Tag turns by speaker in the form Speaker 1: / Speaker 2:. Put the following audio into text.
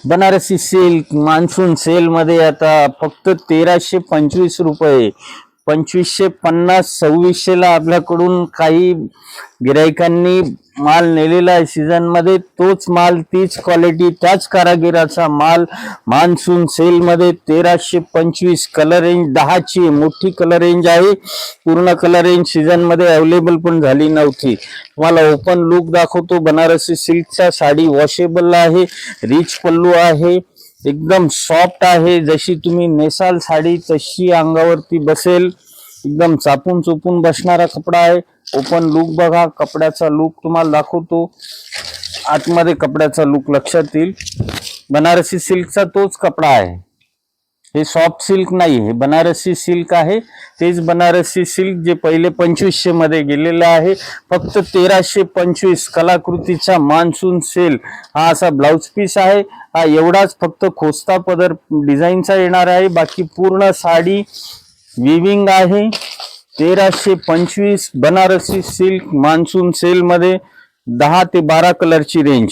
Speaker 1: Banarasi silk monsoon sale मध्ये आता फक्त 1325 रुपये, 2550, 2600ला आपल्याकडून काही गिरायकांनी माल नेलेला आहे सीझन मध्ये. तोच माल, तीच क्वालिटी, त्याच कारागिराचा माल मान्सून सेल मध्ये 1325. कलर रेंज 10ची मोठी कलर रेंज आहे. पूर्ण कलर रेंज सीझन मध्ये अवेलेबल पण झाली नव्हती. तुम्हाला ओपन लुक दाखवतो. बनारसी सिल्कचा साडी वॉशेबल आहे, रिच पल्लू आहे, एकदम सॉफ्ट आहे. जशी तुम्ही नेसाल साडी तशी अंगावरती बसेल. एकदम चापून चुपून बसणारा कपडा आहे. ओपन लुक बघा, कपड्याचा लुक तुम्हाला दाखवतो. आतमध्ये कपड्याचा लुक लक्षात येईल. बनारसी सिल्कचा तोच कपडा आहे. हे सॉफ्ट सिल्क नाही, हे बनारसी सिल्क आहे. तेच बनारसी सिल्क जे पहिले 2500 मध्ये गेलेलं आहे. फक्त 1325 कलाकृतीचा मान्सून सेल. हा असा ब्लाउज पीस आहे. हा एवढाच फक्त खोस्ता पदर डिझाईनचा येणार आहे. बाकी पूर्ण साडी विविंग आहे. 1325 बनारसी सिल्क मान्सून सेल मध्ये 10 ते 12 कलरची रेंज.